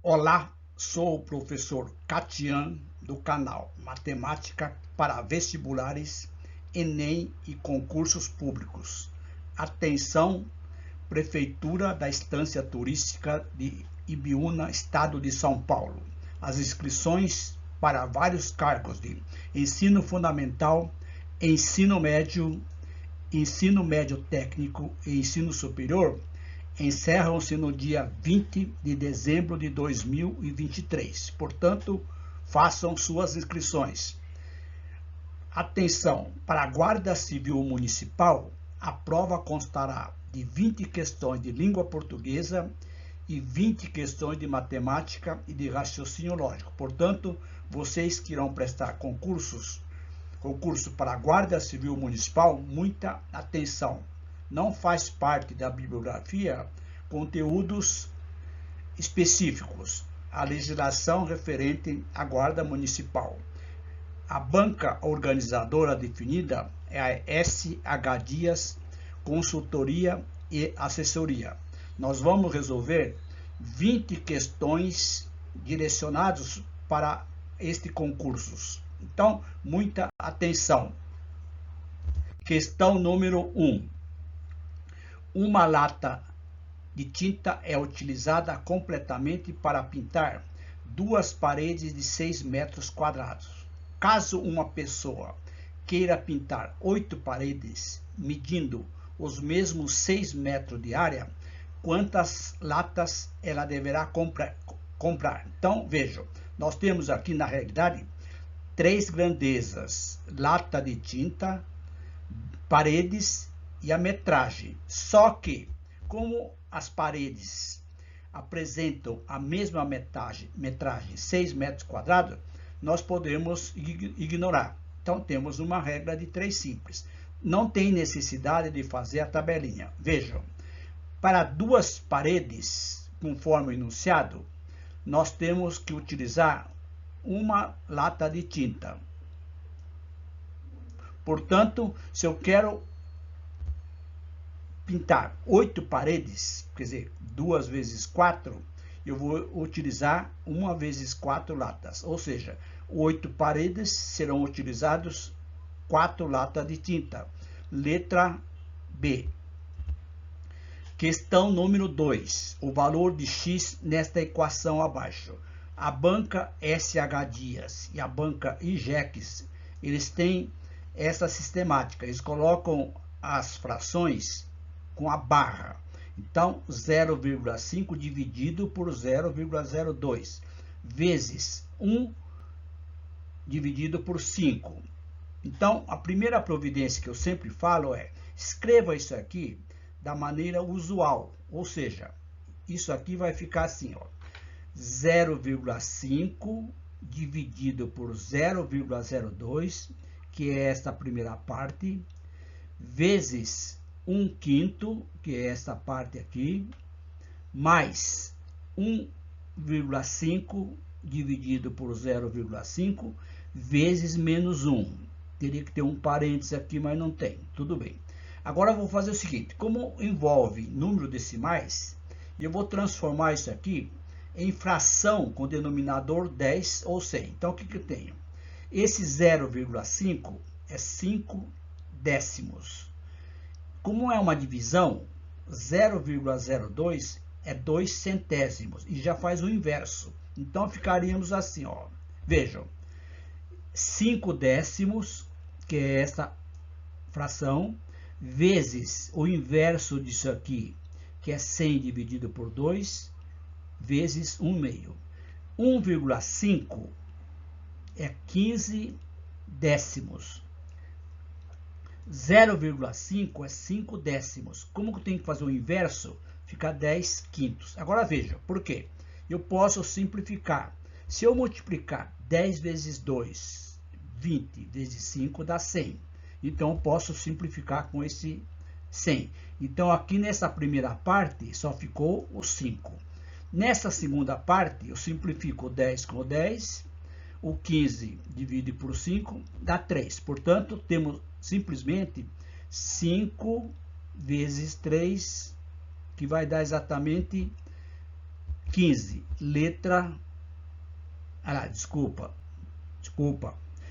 Olá, sou o professor Catian do canal Matemática para Vestibulares, Enem e Concursos Públicos. Atenção, Prefeitura da Estância Turística de Ibiúna, Estado de São Paulo. As inscrições para vários cargos de ensino fundamental, ensino médio técnico e ensino superior encerram-se no dia 20 de dezembro de 2023. Portanto, façam suas inscrições. Atenção, para a Guarda Civil Municipal, a prova constará de 20 questões de língua portuguesa e 20 questões de matemática e de raciocínio lógico. Portanto, vocês que irão prestar concurso para a Guarda Civil Municipal, muita atenção. Não faz parte da bibliografia conteúdos específicos. A legislação referente à Guarda Municipal. A banca organizadora definida é a SH Dias Consultoria e Assessoria. Nós vamos resolver 20 questões direcionadas para este concurso. Então, muita atenção. Questão número 1. Uma lata de tinta é utilizada completamente para pintar 2 paredes de 6 metros quadrados. Caso uma pessoa queira pintar 8 paredes, medindo os mesmos 6 metros de área, quantas latas ela deverá comprar? Então, vejam, nós temos aqui, na realidade, 3 grandezas: lata de tinta, paredes e a metragem. Só que, como as paredes apresentam a mesma metragem, 6 metros quadrados, nós podemos ignorar. Então, temos uma regra de 3 simples. Não tem necessidade de fazer a tabelinha. Vejam, para 2 paredes, conforme o enunciado, nós temos que utilizar uma lata de tinta. Portanto, se eu quero pintar 8 paredes, quer dizer, 2 vezes 4, eu vou utilizar 1 vezes 4 latas. Ou seja, 8 paredes serão utilizados 4 latas de tinta. Letra B. Questão número 2. O valor de X nesta equação abaixo. A banca SH Dias e a banca IGEX, eles têm essa sistemática. Eles colocam as frações com a barra. Então, 0,5 dividido por 0,02 vezes 1 dividido por 5. Então, a primeira providência que eu sempre falo é: escreva isso aqui da maneira usual, ou seja, isso aqui vai ficar assim, ó, 0,5 dividido por 0,02, que é esta primeira parte, vezes 1/5, que é esta parte aqui, mais 1,5 dividido por 0,5 vezes menos 1. Teria que ter um parênteses aqui, mas não tem. Tudo bem. Agora eu vou fazer o seguinte: como envolve número decimais, eu vou transformar isso aqui em fração com denominador 10 ou 100. Então, o que eu tenho? Esse 0,5 é 5 décimos. Como é uma divisão, 0,02 é 2 centésimos e já faz o inverso. Então, ficaríamos assim, ó. Vejam, 5 décimos, que é esta fração, vezes o inverso disso aqui, que é 100 dividido por 2, vezes 1/2. 1,5 é 15 décimos. 0,5 é 5 décimos. Como que eu tenho que fazer o inverso? Fica 10/5. Agora veja, por quê? Eu posso simplificar. Se eu multiplicar 10 vezes 2, 20 vezes 5 dá 100. Então, eu posso simplificar com esse 100. Então, aqui nessa primeira parte, só ficou o 5. Nessa segunda parte, eu simplifico 10 com 10. O 15 divide por 5, dá 3. Portanto, temos simplesmente 5 vezes 3, que vai dar exatamente 15, letra... desculpa.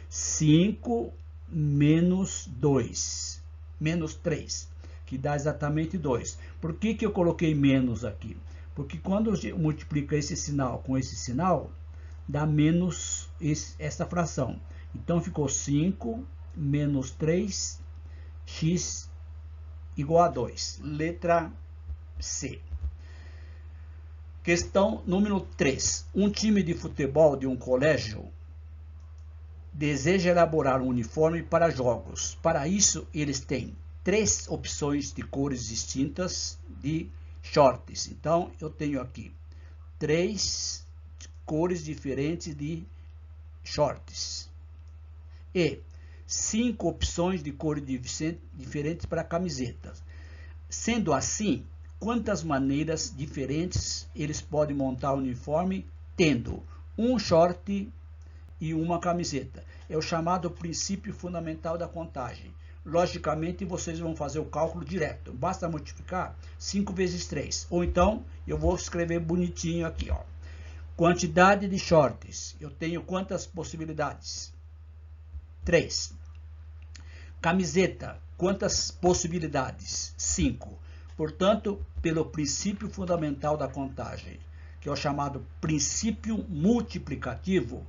5 menos 2, menos 3, que dá exatamente 2. Por que eu coloquei menos aqui? Porque quando eu multiplico esse sinal com esse sinal, dá menos essa fração. Então, ficou 5 menos 3, x igual a 2. Letra C. Questão número 3. Um time de futebol de um colégio deseja elaborar um uniforme para jogos. Para isso, eles têm 3 opções de cores distintas de shorts. Então, eu tenho aqui 3 cores diferentes de shorts. E 5 opções de cores diferentes para camisetas. Sendo assim, quantas maneiras diferentes eles podem montar o uniforme tendo um short e uma camiseta? É o chamado princípio fundamental da contagem. Logicamente, vocês vão fazer o cálculo direto. Basta multiplicar 5 vezes 3. Ou então, eu vou escrever bonitinho aqui, ó. Quantidade de shorts. Eu tenho quantas possibilidades? 3. Camiseta. Quantas possibilidades? 5. Portanto, pelo princípio fundamental da contagem, que é o chamado princípio multiplicativo,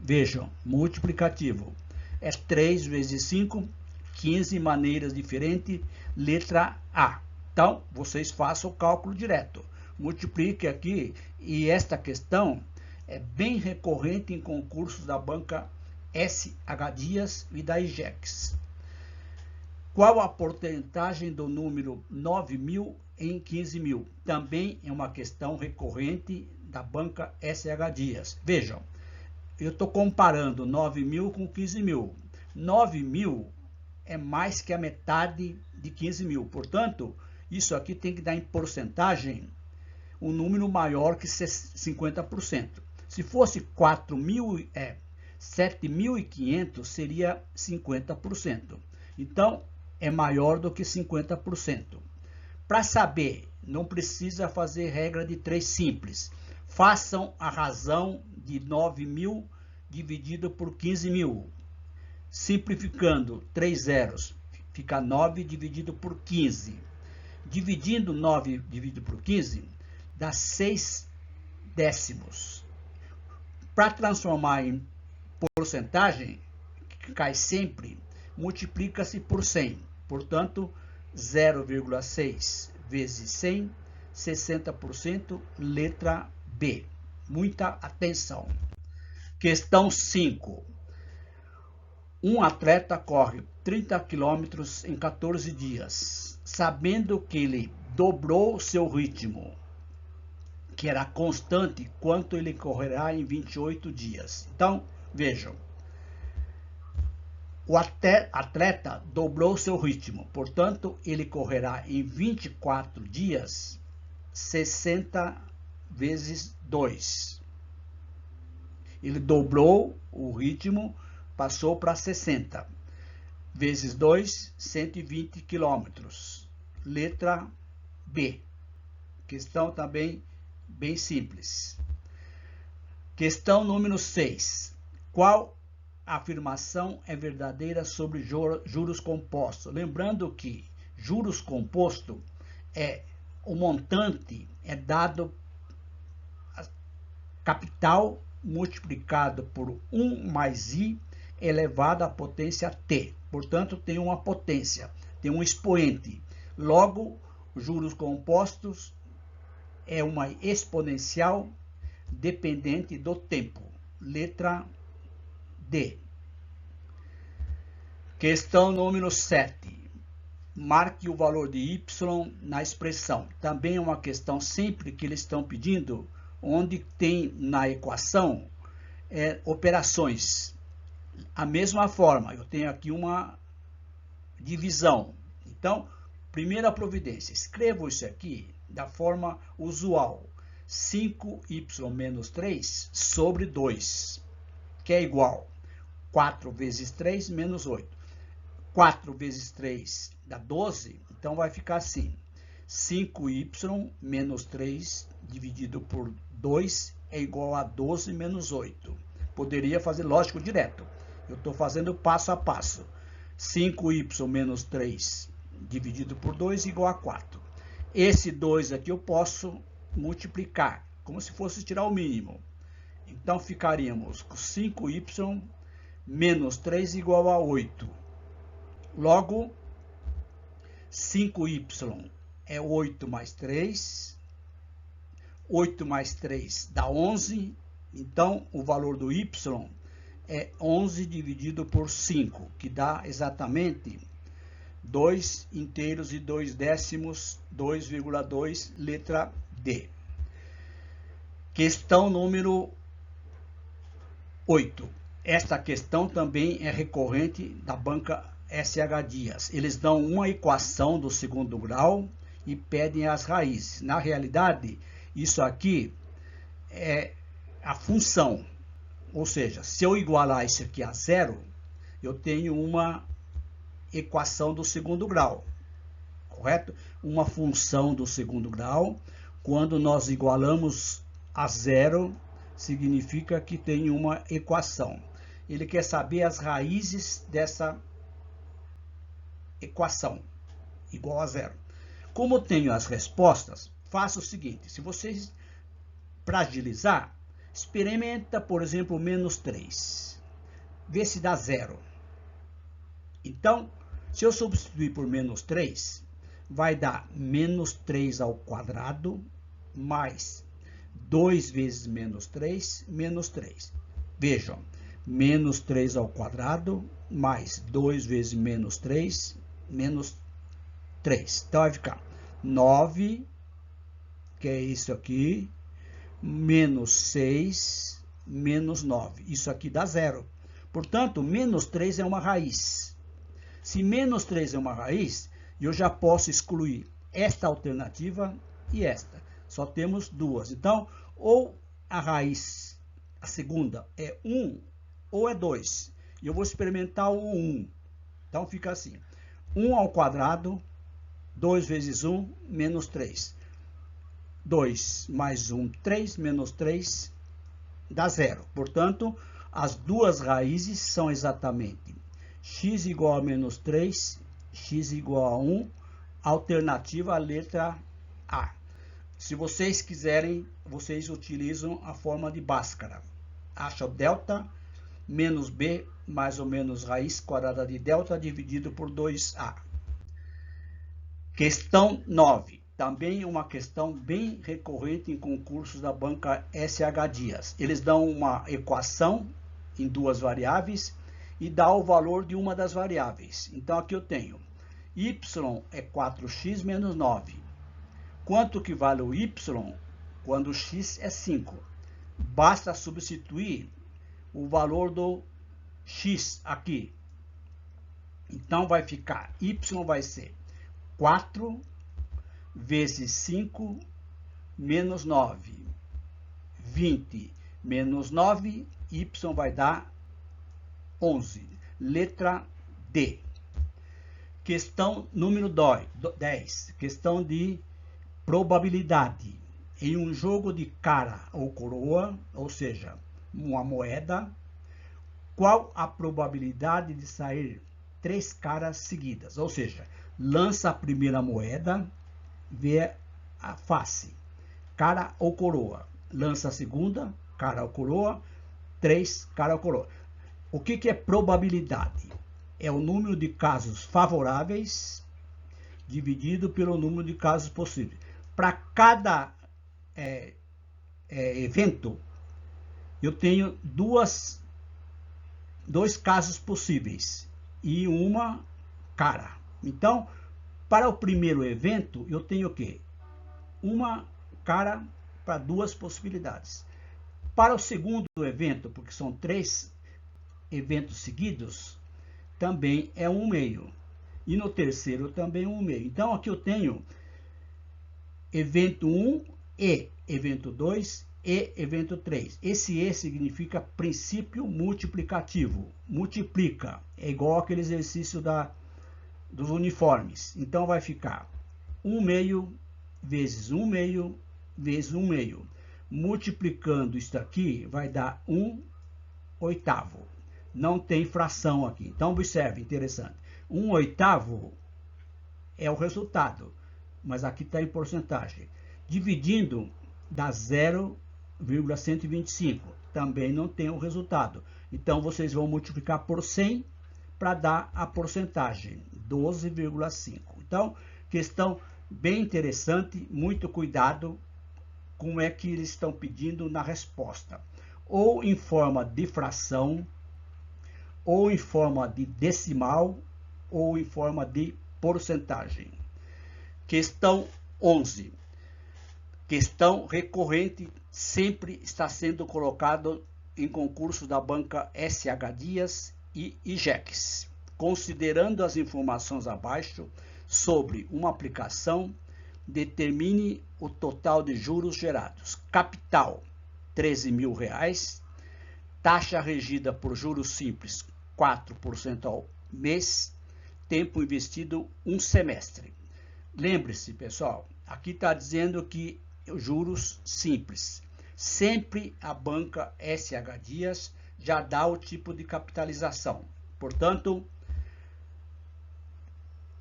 vejam, multiplicativo, é 3 vezes 5, 15 maneiras diferentes, letra A. Então, vocês façam o cálculo direto. Multiplique aqui, e esta questão é bem recorrente em concursos da banca SH Dias e da IGEX. Qual a porcentagem do número 9.000 em 15.000? Também é uma questão recorrente da banca SH Dias. Vejam, eu estou comparando 9.000 com 15.000. 9.000 é mais que a metade de 15.000. Portanto, isso aqui tem que dar em porcentagem um número maior que 50%. Se fosse 7.500, seria 50%. Então, é maior do que 50%. Para saber, não precisa fazer regra de 3 simples. Façam a razão de 9.000 dividido por 15.000. Simplificando 3 zeros, fica 9 dividido por 15. Dividindo 9 dividido por 15, dá 6 décimos. Para transformar em porcentagem, que cai sempre, multiplica-se por 100. Portanto, 0,6 vezes 100, 60%, letra B. Muita atenção. Questão 5. Um atleta corre 30 km em 14 dias, sabendo que ele dobrou seu ritmo, que era constante, quanto ele correrá em 28 dias. Então, vejam. O atleta dobrou seu ritmo, portanto, ele correrá em 24 dias 60 vezes 2. Ele dobrou o ritmo, passou para 60. Vezes 2, 120 quilômetros. Letra B. Questão também bem simples. Questão número 6. Qual afirmação é verdadeira sobre juros compostos? Lembrando que juros composto é o montante é dado capital multiplicado por 1 mais i elevado à potência t. Portanto, tem uma potência, tem um expoente. Logo, juros compostos é uma exponencial dependente do tempo. Letra D. Questão número 7. Marque o valor de y na expressão. Também é uma questão sempre que eles estão pedindo, onde tem na equação operações. A mesma forma, eu tenho aqui uma divisão. Então, primeira providência, escrevo isso aqui da forma usual. 5y menos 3 sobre 2, que é igual 4 vezes 3 menos 8. 4 vezes 3 dá 12, então vai ficar assim. 5y menos 3 dividido por 2 é igual a 12 menos 8. Poderia fazer lógico direto. Eu estou fazendo passo a passo. 5y menos 3 dividido por 2 igual a 4. Esse 2 aqui eu posso multiplicar, como se fosse tirar o mínimo. Então, ficaríamos com 5y menos 3 igual a 8. Logo, 5y é 8 mais 3. 8 mais 3 dá 11. Então, o valor do y é 11 dividido por 5, que dá exatamente 2 inteiros e 2 décimos, 2,2, letra D. Questão número 8. Esta questão também é recorrente da banca SH Dias. Eles dão uma equação do segundo grau e pedem as raízes. Na realidade, isso aqui é a função. Ou seja, se eu igualar isso aqui a zero, eu tenho uma equação do segundo grau, correto? Uma função do segundo grau. Quando nós igualamos a zero, significa que tem uma equação. Ele quer saber as raízes dessa equação, igual a zero. Como eu tenho as respostas, faça o seguinte: se vocês, para agilizar, experimenta, por exemplo, menos 3. Vê se dá zero. Então, se eu substituir por menos 3, vai dar menos 3 ao quadrado mais 2 vezes menos 3, menos 3. Vejam, menos 3 ao quadrado mais 2 vezes menos 3, menos 3. Então, vai ficar 9, que é isso aqui, menos 6, menos 9. Isso aqui dá zero. Portanto, menos 3 é uma raiz. Se menos 3 é uma raiz, eu já posso excluir esta alternativa e esta. Só temos duas. Então, ou a raiz, a segunda, é 1 ou é 2. E eu vou experimentar o 1. Então, fica assim. 1 ao quadrado, 2 vezes 1, menos 3. 2 mais 1, 3, menos 3, dá zero. Portanto, as duas raízes são exatamente x igual a menos 3, x igual a 1, alternativa a letra A. Se vocês quiserem, vocês utilizam a forma de Bhaskara. Acha o delta menos b mais ou menos raiz quadrada de delta dividido por 2a. Questão 9. Também uma questão bem recorrente em concursos da banca SH Dias. Eles dão uma equação em duas variáveis e dá o valor de uma das variáveis. Então, aqui eu tenho y é 4x menos 9. Quanto que vale o y quando x é 5? Basta substituir o valor do x aqui. Então, vai ficar, y vai ser 4 vezes 5 menos 9. 20 menos 9, y vai dar 11. Letra D. Questão número 10. Questão de probabilidade. Em um jogo de cara ou coroa, ou seja, uma moeda, qual a probabilidade de sair 3 caras seguidas? Ou seja, lança a primeira moeda, vê a face, cara ou coroa. Lança a segunda, cara ou coroa, 3, cara ou coroa. O que é probabilidade? É o número de casos favoráveis dividido pelo número de casos possíveis. Para cada evento, eu tenho dois casos possíveis e uma cara. Então, para o primeiro evento, eu tenho o quê? Uma cara para duas possibilidades. Para o segundo evento, porque são 3 eventos seguidos, também é 1/2. E no terceiro também 1/2. Então, aqui eu tenho evento 1 e evento 2 e evento 3. Esse E significa princípio multiplicativo. Multiplica. É igual aquele exercício dos uniformes. Então, vai ficar 1/2 vezes 1/2 vezes 1/2. multiplicando isso aqui, vai dar 1/8. Não tem fração aqui. Então, observe, interessante. 1/8 é o resultado, mas aqui está em porcentagem. Dividindo, dá 0,125. Também não tem o resultado. Então, vocês vão multiplicar por 100 para dar a porcentagem, 12,5. Então, questão bem interessante, muito cuidado como é que eles estão pedindo na resposta. Ou em forma de fração, ou em forma de decimal, ou em forma de porcentagem. Questão 11. Questão recorrente, sempre está sendo colocado em concurso da banca SH Dias e IGEX. Considerando as informações abaixo sobre uma aplicação, determine o total de juros gerados. Capital, R$13.000. Taxa regida por juros simples, 4% ao mês. Tempo investido, 1 semestre. Lembre-se, pessoal, aqui está dizendo que juros simples. Sempre a banca SH Dias já dá o tipo de capitalização. Portanto,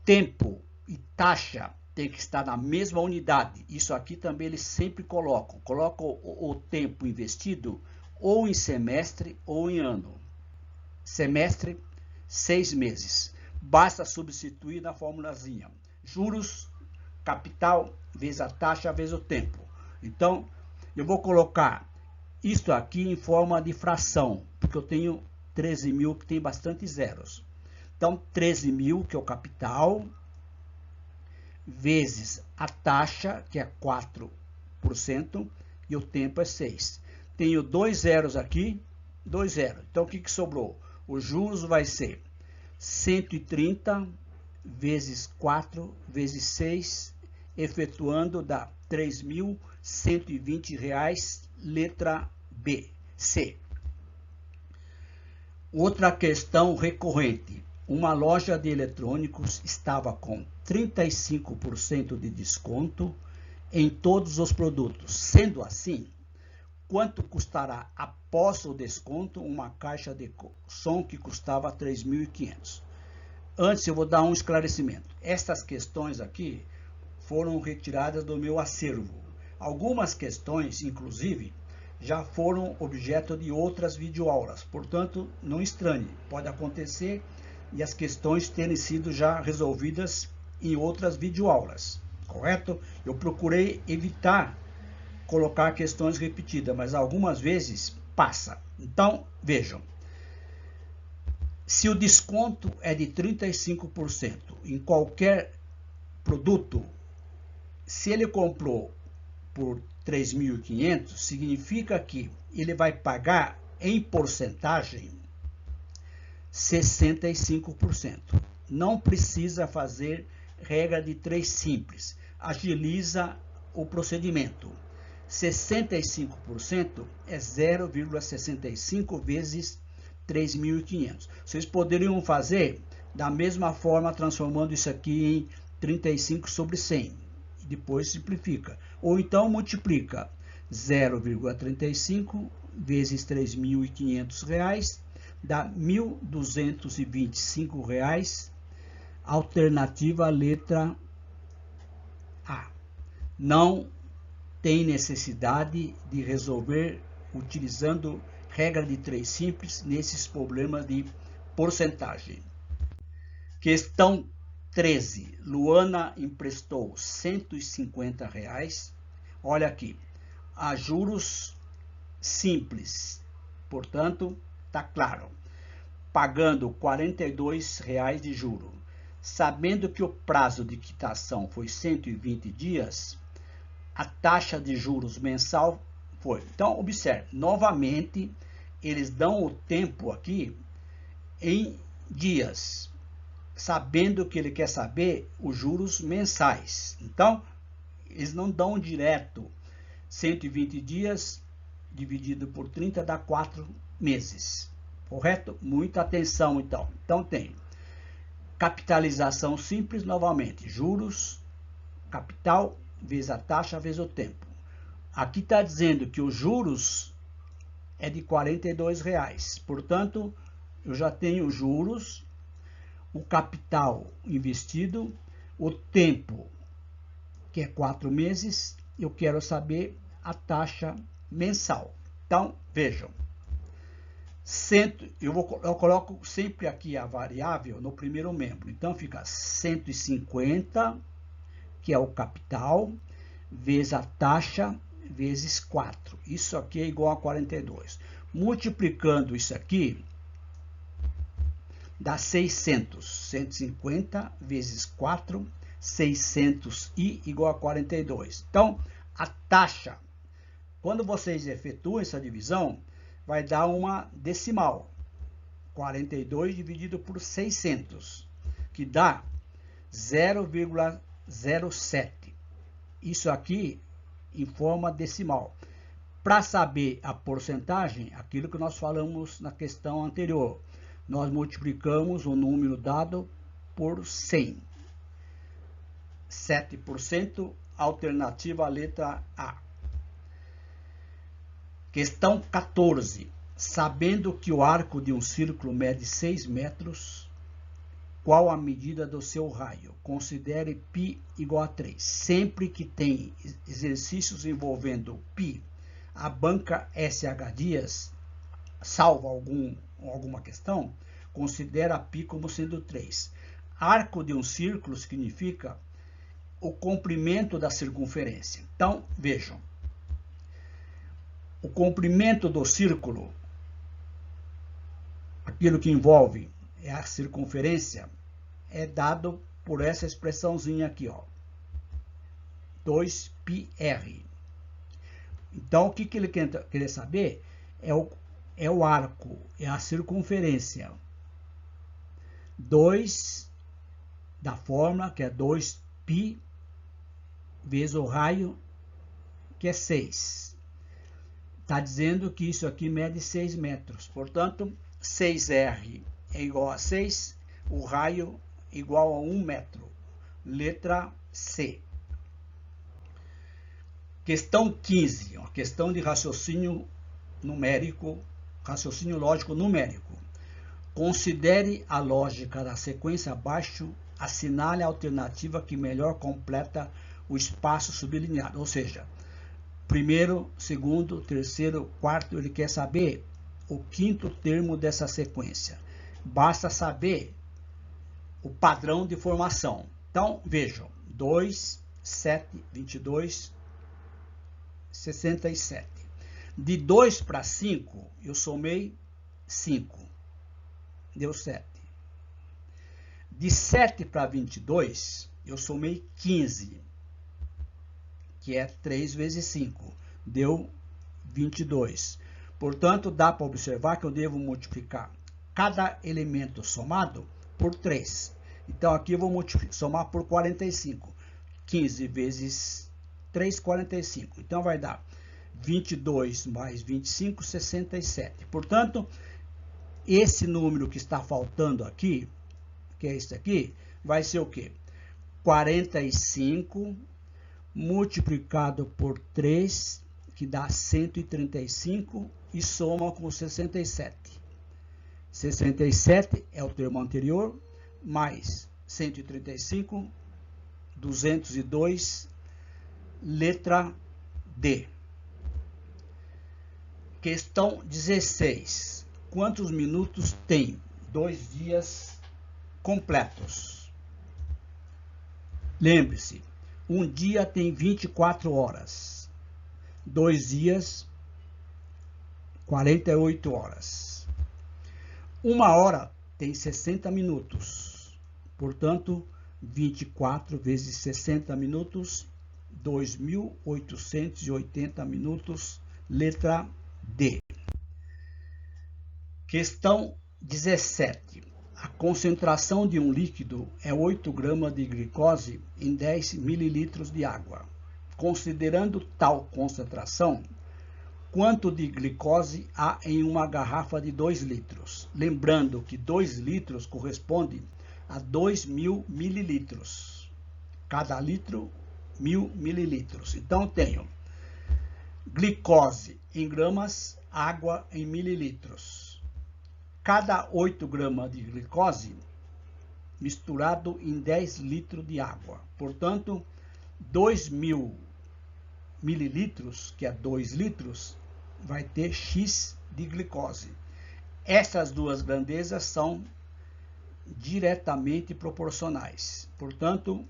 tempo e taxa tem que estar na mesma unidade. Isso aqui também eles sempre colocam. Colocam o tempo investido ou em semestre ou em ano. Semestre, 6 meses. Basta substituir na formulazinha. Juros, capital, vezes a taxa, vezes o tempo. Então, eu vou colocar isto aqui em forma de fração, porque eu tenho 13.000 que tem bastante zeros. Então, 13.000, que é o capital, vezes a taxa, que é 4%, e o tempo é 6. Tenho 2 zeros aqui, 2 zeros. Então, o que sobrou? Os juros vai ser 130 vezes 4 vezes 6, efetuando dá R$3.120, letra B, C. Outra questão recorrente. Uma loja de eletrônicos estava com 35% de desconto em todos os produtos. Sendo assim, quanto custará após o desconto uma caixa de som que custava R$3.500? Antes eu vou dar um esclarecimento. Estas questões aqui foram retiradas do meu acervo. Algumas questões, inclusive, já foram objeto de outras videoaulas. Portanto, não estranhe, pode acontecer e as questões terem sido já resolvidas em outras videoaulas, correto? Eu procurei evitar colocar questões repetidas, mas algumas vezes passa. Então, vejam. Se o desconto é de 35% em qualquer produto, se ele comprou por 3.500, significa que ele vai pagar em porcentagem 65%. Não precisa fazer regra de 3 simples. Agiliza o procedimento. 65% é 0,65 vezes 3.500. Vocês poderiam fazer da mesma forma, transformando isso aqui em 35 sobre 100. E depois simplifica. Ou então multiplica 0,35 vezes R$3.500, dá R$1.225. Alternativa letra A. Não tem necessidade de resolver utilizando regra de 3 simples nesses problemas de porcentagem. Questão 13. Luana emprestou R$150. Olha aqui, a juros simples, portanto, está claro, pagando R$42 de juro. Sabendo que o prazo de quitação foi 120 dias, a taxa de juros mensal foi. Então, observe, novamente, eles dão o tempo aqui em dias, sabendo que ele quer saber os juros mensais. Então, eles não dão direto 120 dias dividido por 30 dá 4 meses. Correto? Muita atenção, então. Então, tem capitalização simples, novamente, juros, capital, vezes a taxa, vezes o tempo. aqui está dizendo que os juros é de R$ 42,00. Portanto, eu já tenho juros, o capital investido, o tempo, que é 4 meses, eu quero saber a taxa mensal. Então, vejam, eu coloco sempre aqui a variável no primeiro membro. Então, fica 150, que é o capital, vezes a taxa, vezes 4. Isso aqui é igual a 42. Multiplicando isso aqui, dá 600. 150 vezes 4, 600 e igual a 42. Então, a taxa, quando vocês efetuam essa divisão, vai dar uma decimal. 42 dividido por 600, que dá 0,07. Isso aqui em forma decimal. Para saber a porcentagem, aquilo que nós falamos na questão anterior, nós multiplicamos o número dado por 100. 7%, alternativa à letra A. Questão 14. Sabendo que o arco de um círculo mede 6 metros, qual a medida do seu raio? Considere π igual a 3. Sempre que tem exercícios envolvendo π, a banca SH Dias, salva alguma questão, considera π como sendo 3. Arco de um círculo significa o comprimento da circunferência. Então, vejam. O comprimento do círculo, aquilo que envolve é a circunferência, é dado por essa expressãozinha aqui, ó, 2πr. Então, o que ele quer saber é o arco, é a circunferência. 2 da fórmula, que é 2π, vezes o raio, que é 6. Está dizendo que isso aqui mede 6 metros. Portanto, 6R é igual a 6, o raio igual a 1 metro. Letra C. Questão 15, uma questão de raciocínio numérico, raciocínio lógico numérico. Considere a lógica da sequência abaixo, assinale a alternativa que melhor completa o espaço sublinhado. Ou seja, primeiro, segundo, terceiro, quarto, ele quer saber o quinto termo dessa sequência. Basta saber o padrão de formação. Então, vejam, 2, 7, 22, 67. De 2 para 5, eu somei 5. Deu 7. De 7 para 22, eu somei 15. Que é 3 vezes 5, deu 22. Portanto, dá para observar que eu devo multiplicar cada elemento somado por 3. Então, aqui eu vou somar por 45. 15 vezes 3, 45. Então, vai dar 22 mais 25, 67. Portanto, esse número que está faltando aqui, que é esse aqui, vai ser o quê? 45 multiplicado por 3, que dá 135, e soma com 67. 67 é o termo anterior, mais 135, 202, letra D. Questão 16. Quantos minutos tem 2 dias completos? Lembre-se, um dia tem 24 horas, 2 dias, 48 horas. Uma hora tem 60 minutos, portanto, 24 vezes 60 minutos, 2.880 minutos, letra D. Questão 17. A concentração de um líquido é 8 gramas de glicose em 10 mililitros de água. Considerando tal concentração, quanto de glicose há em uma garrafa de 2 litros? Lembrando que 2 litros corresponde a 2.000 mililitros. Cada litro, 1.000 mililitros. Então, tenho Glicose em gramas, água em mililitros. Cada 8 gramas de glicose misturado em 10 litros de água. Portanto, 2.000 mililitros, que é 2 litros, vai ter X de glicose. Essas duas grandezas são diretamente proporcionais. Portanto,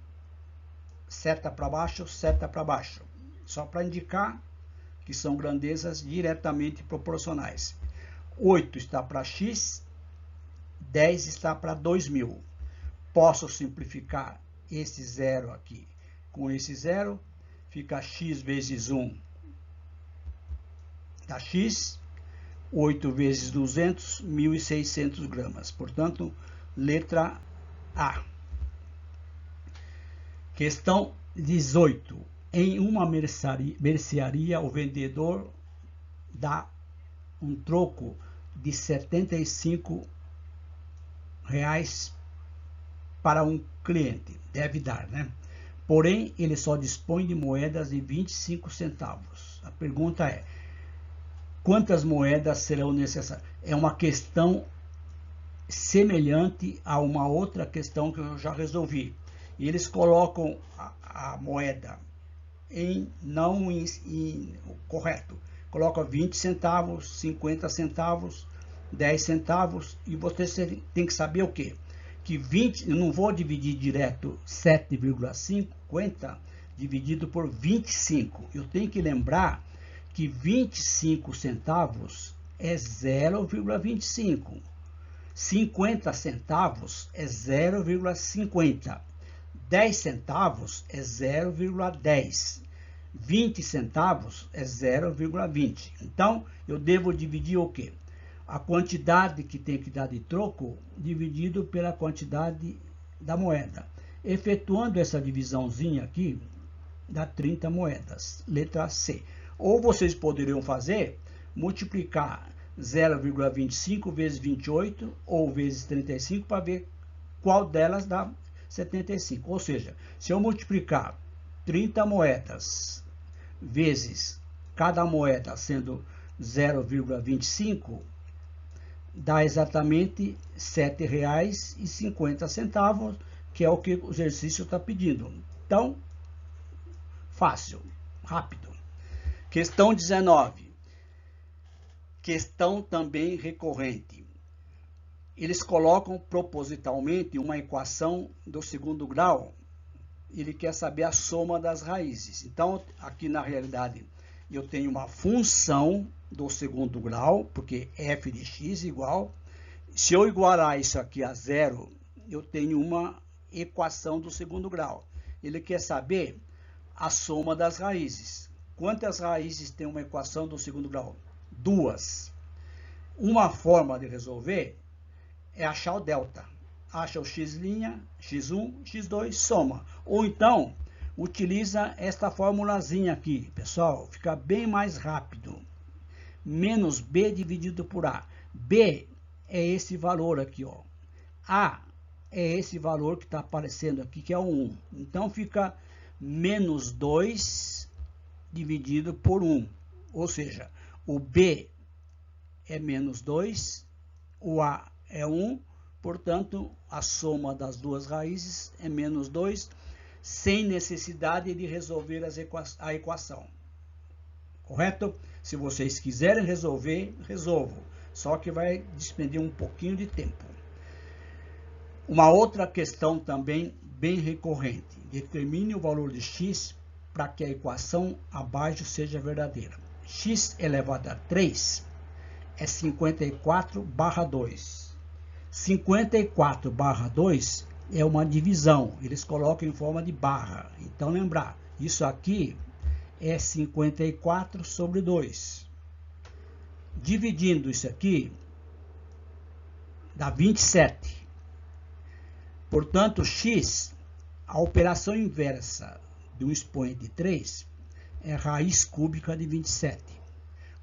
seta para baixo, seta para baixo. Só para indicar que são grandezas diretamente proporcionais. 8 está para X, 10 está para 2.000. Posso simplificar esse zero aqui com esse zero, fica X vezes 1 dá X, 8 vezes 200, 1.600 gramas. Portanto, letra A. Questão 18. Em uma mercearia, o vendedor dá um troco de R$75 para um cliente. Deve dar, né? Porém, ele só dispõe de moedas de 25 centavos. A pergunta é: quantas moedas serão necessárias? É uma questão semelhante a uma outra questão que eu já resolvi. E eles colocam a moeda correto. Coloca 20 centavos, 50 centavos, 10 centavos, e você tem que saber o quê? Que 20, eu não vou dividir direto 7,50 dividido por 25. Eu tenho que lembrar que 25 centavos é 0,25. 50 centavos é 0,50. 10 centavos é 0,10. 20 centavos é 0,20. Então, eu devo dividir o quê? A quantidade que tem que dar de troco dividido pela quantidade da moeda. Efetuando essa divisãozinha aqui, dá 30 moedas. Letra C. Ou vocês poderiam fazer, multiplicar 0,25 vezes 28 ou vezes 35 para ver qual delas dá 75. Ou seja, se eu multiplicar 30 moedas vezes cada moeda sendo 0,25, dá exatamente R$ 7,50, que é o que o exercício está pedindo. Então, fácil, rápido. Questão 19. Questão também recorrente. Eles colocam propositalmente uma equação do segundo grau. Ele quer saber a soma das raízes. Então, aqui na realidade, eu tenho uma função do segundo grau, porque f de x igual. Se eu igualar isso aqui a zero, eu tenho uma equação do segundo grau. Ele quer saber a soma das raízes. Quantas raízes tem uma equação do segundo grau? 2. Uma forma de resolver é achar o delta. Acha o x', x1, x2, soma. Ou então, utiliza esta formulazinha aqui. Pessoal, fica bem mais rápido. Menos b dividido por a. B é esse valor aqui, ó. A é esse valor que está aparecendo aqui, que é o 1. Então, fica menos 2 dividido por 1. Ou seja, o b é menos 2, o a é 1, portanto, a soma das duas raízes é menos 2, sem necessidade de resolver a equação. Correto? Se vocês quiserem resolver, resolvam. Só que vai despender um pouquinho de tempo. Uma outra questão também bem recorrente. Determine o valor de x para que a equação abaixo seja verdadeira. X elevado a 3 é 54/2. 54/2 é uma divisão. Eles colocam em forma de barra. Então, lembrar, isso aqui é 54 sobre 2. Dividindo isso aqui, dá 27. Portanto, x, a operação inversa de um expoente de 3, é raiz cúbica de 27.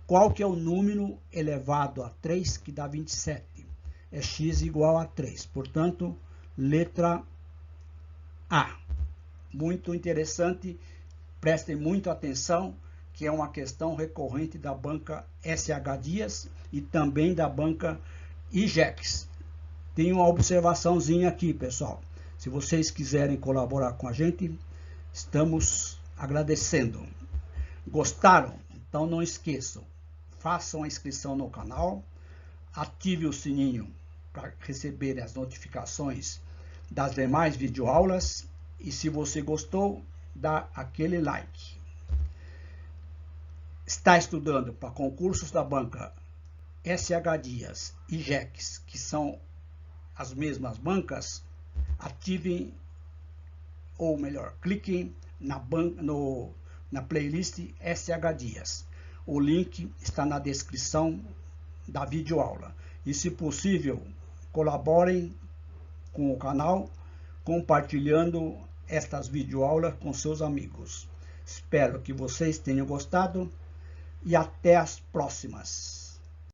Qual que é o número elevado a 3 que dá 27? É x igual a 3. Portanto, letra A. Muito interessante. Prestem muita atenção, que é uma questão recorrente da banca SH Dias e também da banca IJEX. Tem uma observaçãozinha aqui, pessoal. Se vocês quiserem colaborar com a gente, estamos agradecendo. Gostaram? Então não esqueçam, façam a inscrição no canal, ative o sininho para receber as notificações das demais videoaulas e se você gostou, dá aquele like. Está estudando para concursos da banca SH Dias e IJEX, que são as mesmas bancas, ativem, ou melhor, cliquem na playlist SH Dias. O link está na descrição da videoaula. E se possível, colaborem com o canal, compartilhando estas videoaulas com seus amigos. Espero que vocês tenham gostado e até as próximas.